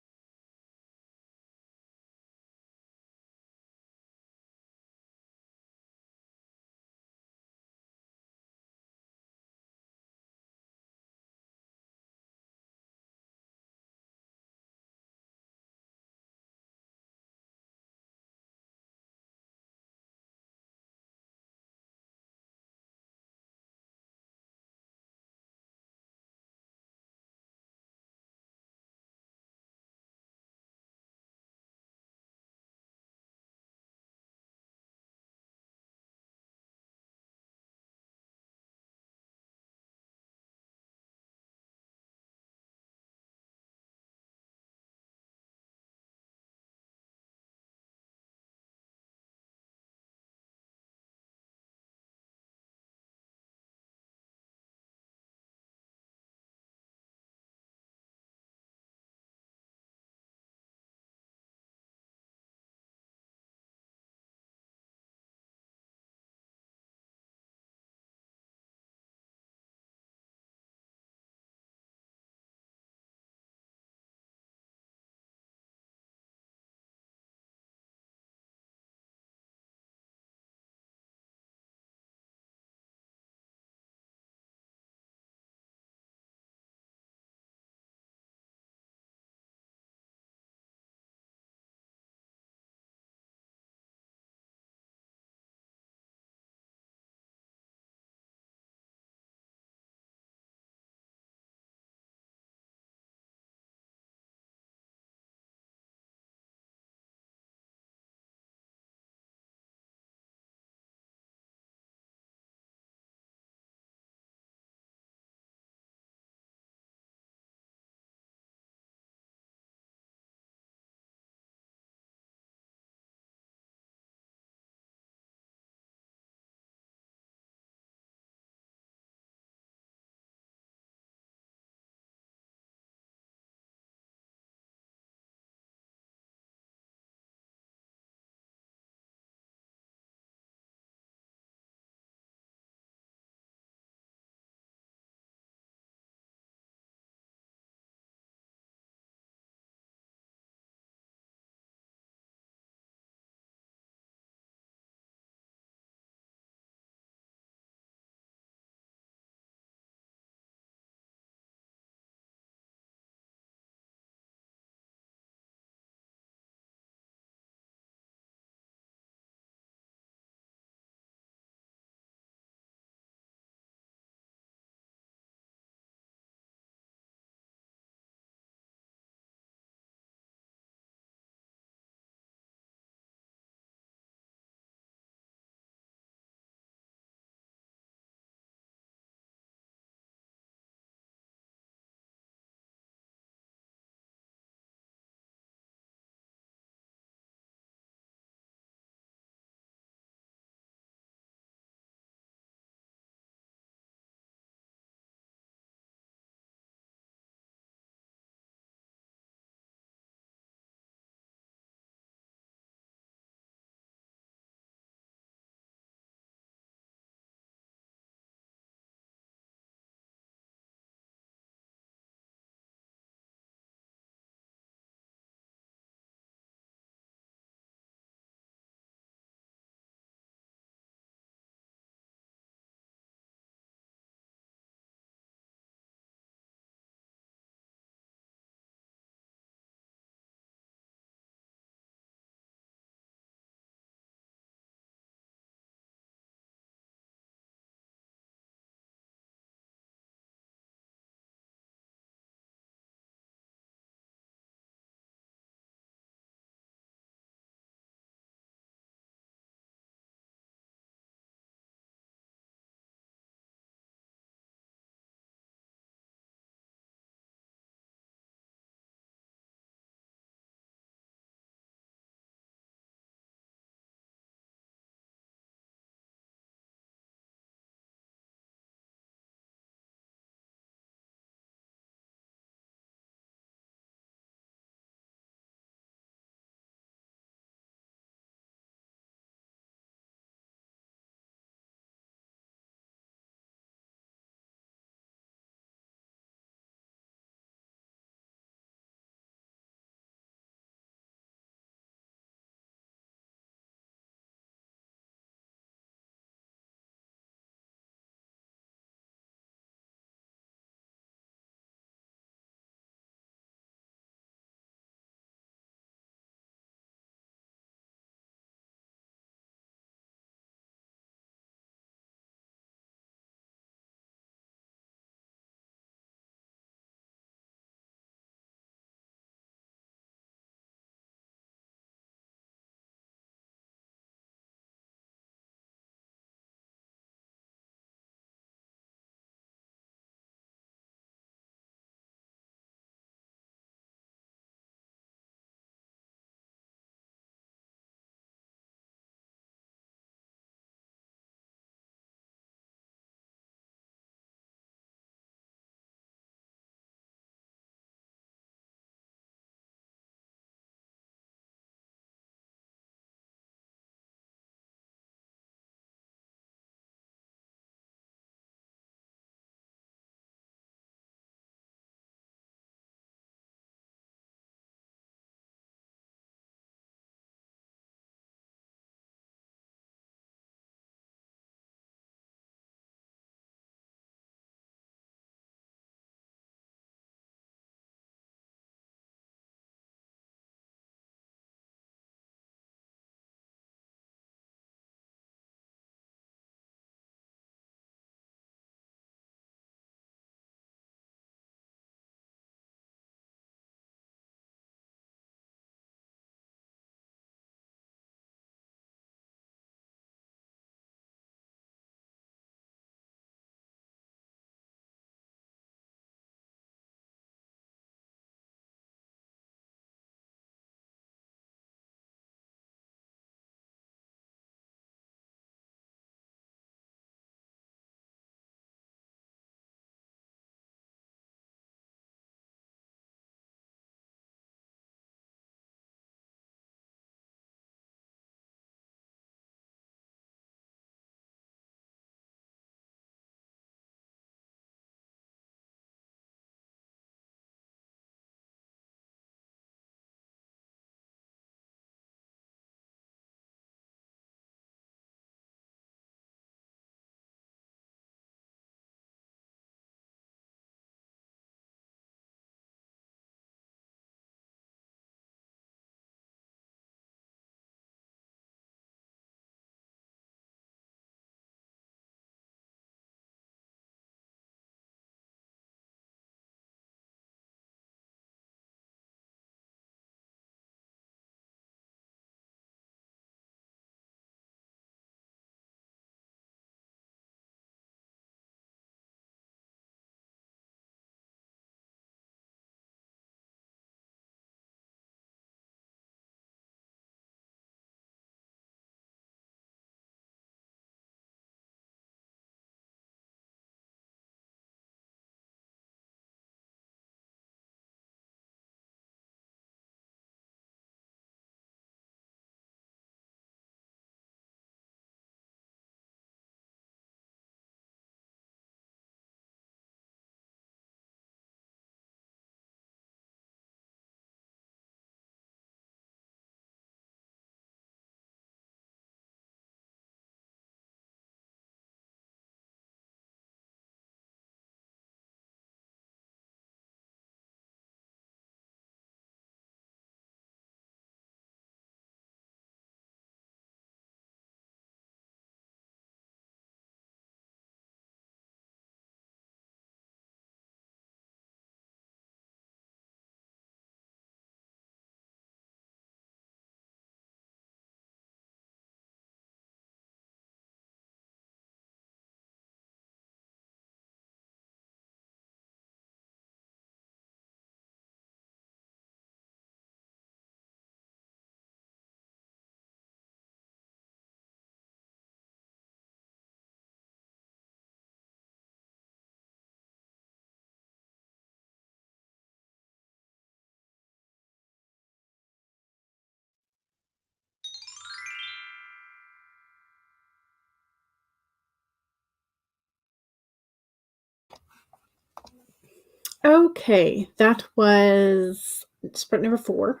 [SPEAKER 1] Okay, that was sprint number 4.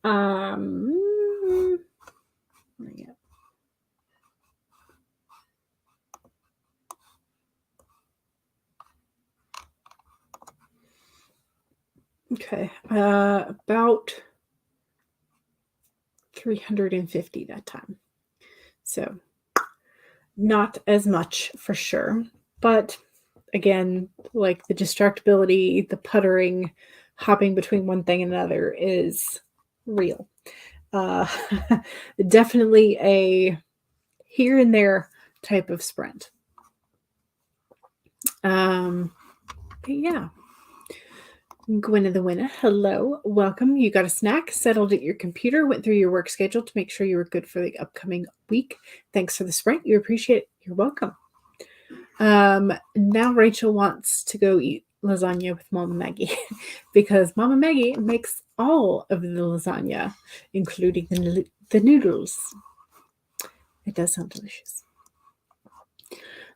[SPEAKER 1] Um, yeah. Okay, about 350 that time. So not as much for sure, but again, like the distractibility, the puttering, hopping between one thing and another is real. Uh, definitely a here and there type of sprint. But yeah. Gwynna the Winner, hello, welcome. You got a snack, settled at your computer, went through your work schedule to make sure you were good for the upcoming week. Thanks for the sprint. You appreciate it. You're welcome. Now Rachel wants to go eat lasagna with Mama Maggie because Mama Maggie makes all of the lasagna, including the noodles. It does sound delicious.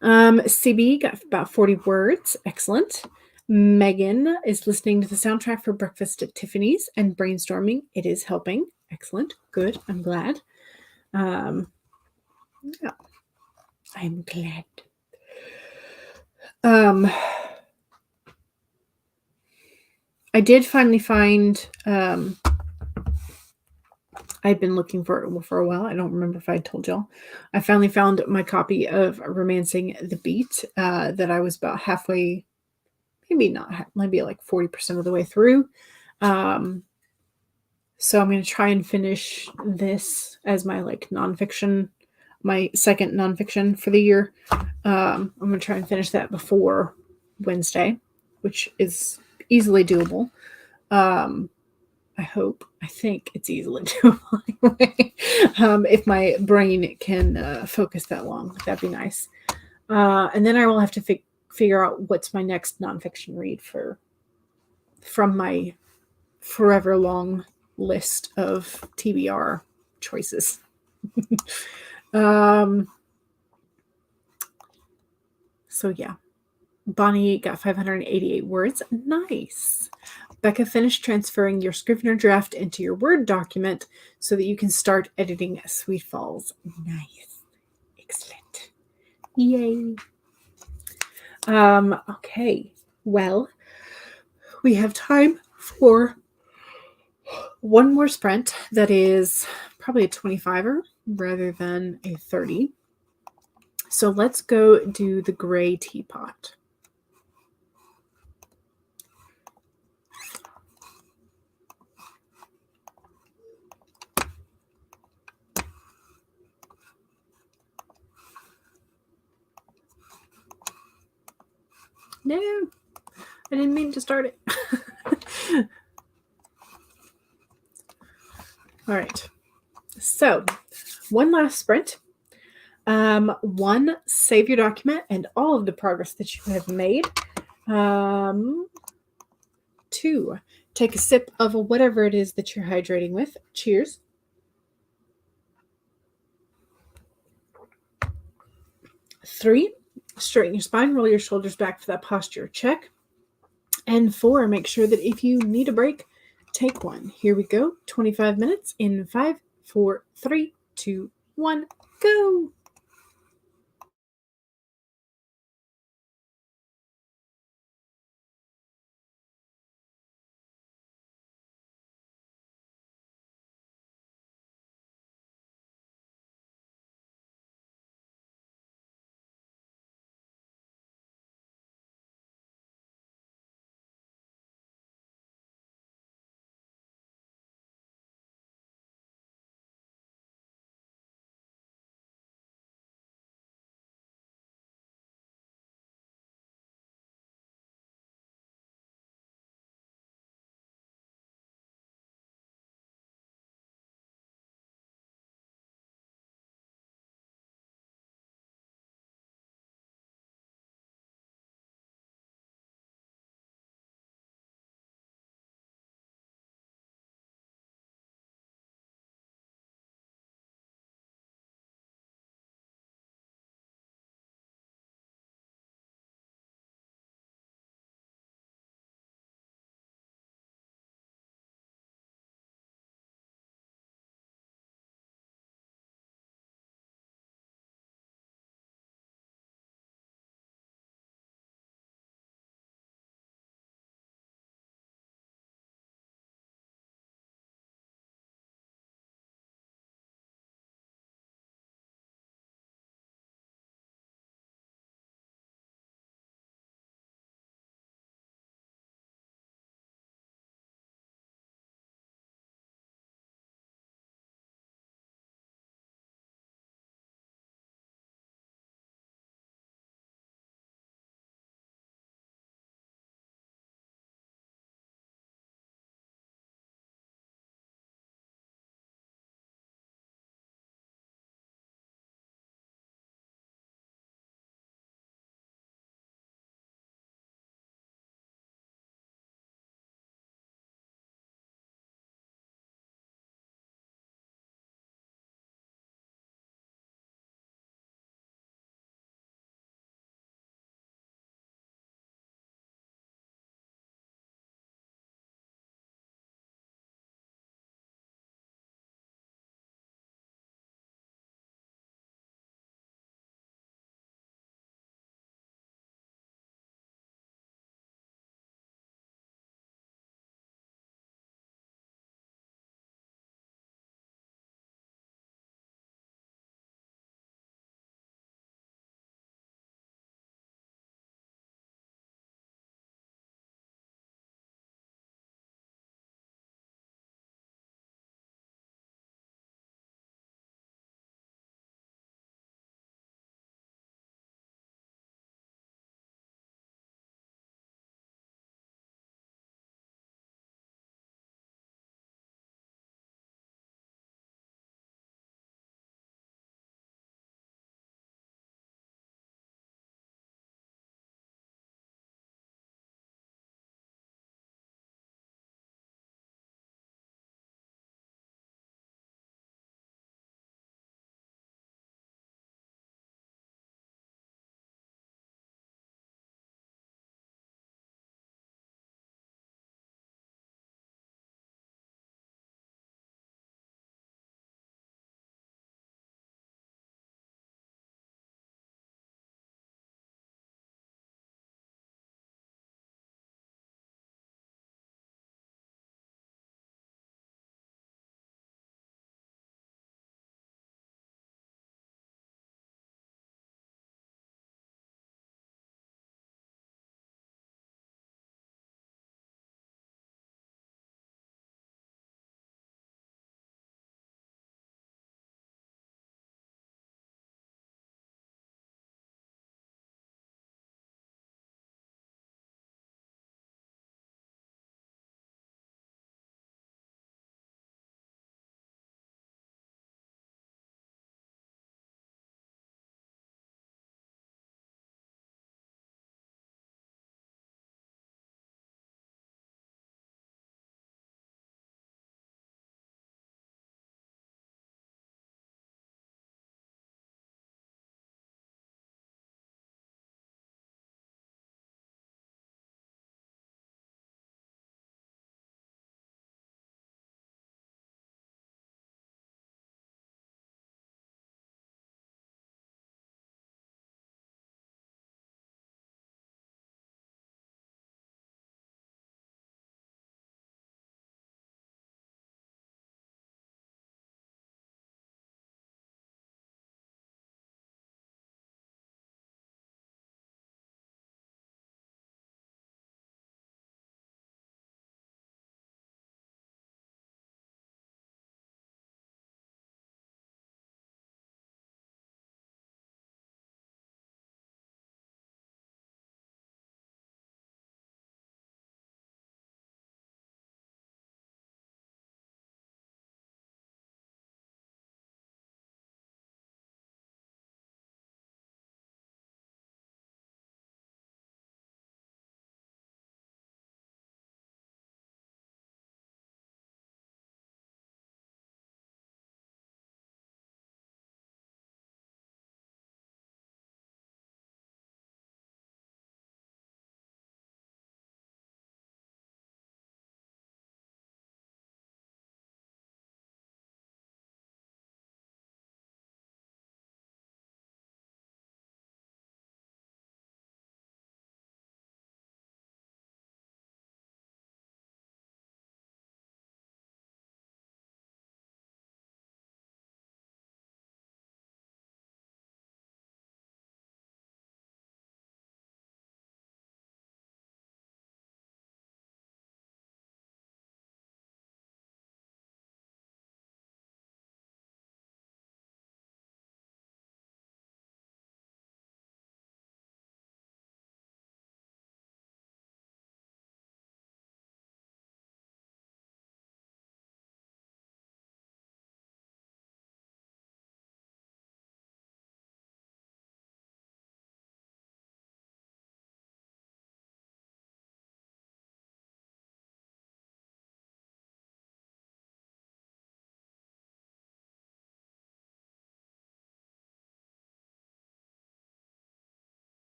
[SPEAKER 1] CB got about 40 words. Excellent. Megan is listening to the soundtrack for Breakfast at Tiffany's and brainstorming. It is helping. Excellent. Good. I'm glad. Yeah, I'm glad. I did finally find. I'd been looking for it for a while. I don't remember if I told y'all. I finally found my copy of Romancing the Beat that I was about halfway, maybe not, maybe like 40% of the way through. So I'm going to try and finish this as my like nonfiction, my second nonfiction for the year. I'm going to try and finish that before Wednesday, which is easily doable. I think it's easily doable anyway. If my brain can focus that long, that'd be nice. And then I will have to figure out what's my next nonfiction read from my forever long list of TBR choices. So yeah, Bonnie got 588 words. Nice. Becca finished transferring your Scrivener draft into your Word document so that you can start editing Sweet Falls. Nice. Excellent. Yay. Okay. Well, we have time for one more sprint that is probably a 25er rather than a 30. So let's go do the gray teapot. No, I didn't mean to start it. All right. So one last sprint. 1, save your document and all of the progress that you have made. 2, take a sip of whatever it is that you're hydrating with. Cheers. 3, straighten your spine, roll your shoulders back for that posture check. And 4, make sure that if you need a break, take one. Here we go. 25 minutes in 5, 4, 3, 2, 1, go.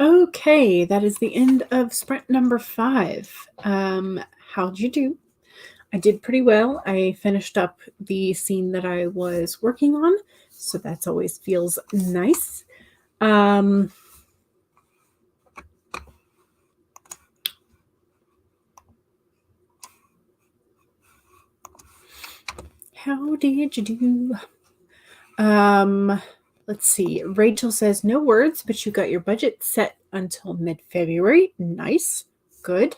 [SPEAKER 1] Okay, that is the end of sprint number 5. How'd you do? I did pretty well. I finished up the scene that I was working on, so that's always feels nice. How did you do? Let's see. Rachel says no words, but you got your budget set until mid-February. Nice. Good.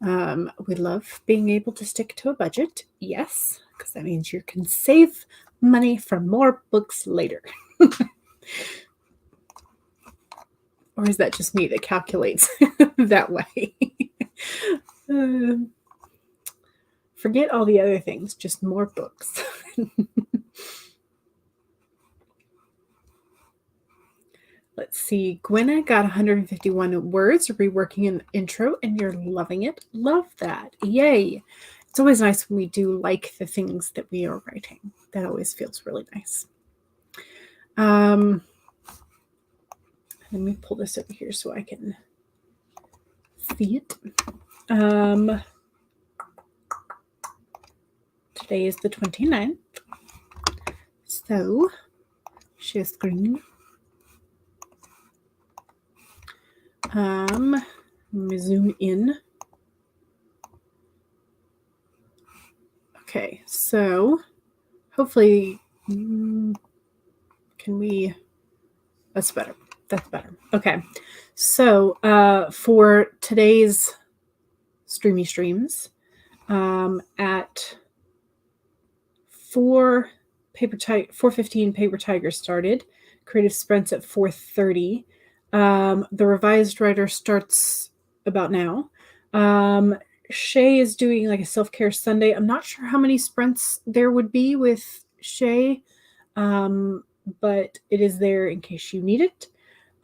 [SPEAKER 1] We love being able to stick to a budget. Yes, because that means you can save money for more books later. Or is that just me that calculates that way? Forget all the other things, just more books. Let's see. Gwenna got 151 words reworking an intro, and you're loving it. Love that. Yay. It's always nice when we do like the things that we are writing. That always feels really nice. Let me pull this over here so I can see it. Today is the 29th. So, share screen. Let me zoom in. Okay, so hopefully, can we, that's better. That's better. Okay, so for today's streams, at 4:15, Paper Tiger started. Creative sprints at 4:30. The revised writer starts about now. Shay is doing like a self-care Sunday. I'm not sure how many sprints there would be with Shay, but it is there in case you need it.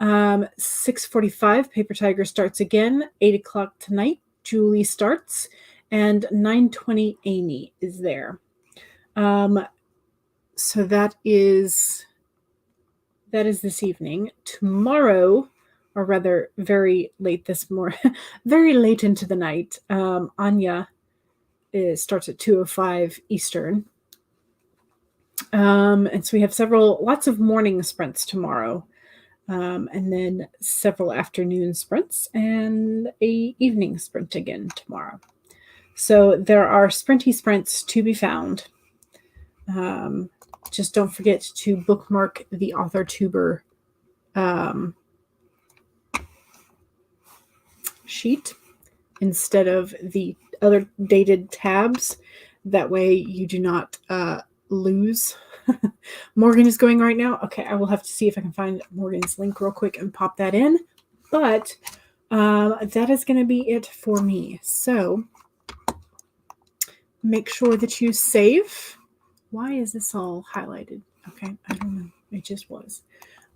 [SPEAKER 1] 6:45, Paper Tiger starts again. 8 o'clock tonight, Julie starts, and 9:20, Amy is there. So that is this evening. Tomorrow, or rather very late this morning, very late into the night, Anya starts at 2:05 Eastern. And so we have lots of morning sprints tomorrow, and then several afternoon sprints and a evening sprint again tomorrow. So there are sprinty sprints to be found. Just don't forget to bookmark the AuthorTuber sheet instead of the other dated tabs. That way you do not lose. Morgan is going right now. Okay, I will have to see if I can find Morgan's link real quick and pop that in. But that is going to be it for me. So make sure that you save. Why is this all highlighted? Okay, I don't know. It just was.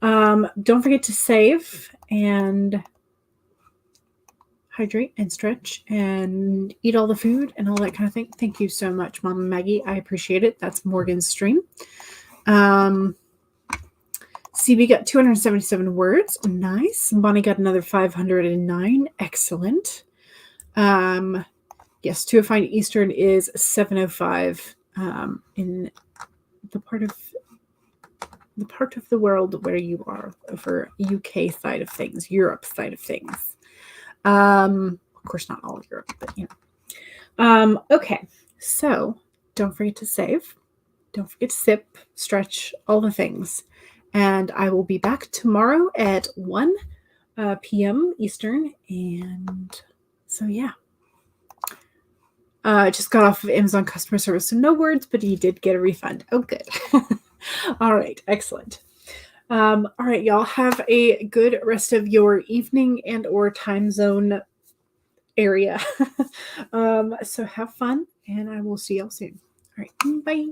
[SPEAKER 1] Don't forget to save and hydrate and stretch and eat all the food and all that kind of thing. Thank you so much, Mama Maggie. I appreciate it. That's Morgan's stream. CB got 277 words. Nice. Bonnie got another 509. Excellent. Yes, 2:05 Eastern is 7:05 in the part of the world where you are, over UK side of things, Europe side of things. Of course, not all of Europe, but you know. Okay, so don't forget to save. Don't forget to sip, stretch, all the things. And I will be back tomorrow at 1 p.m. Eastern. And so, yeah. I just got off of Amazon customer service, so no words, but he did get a refund. Oh, good. All right, excellent. All right, y'all, have a good rest of your evening and or time zone area. So have fun, and I will see y'all soon. All right, bye.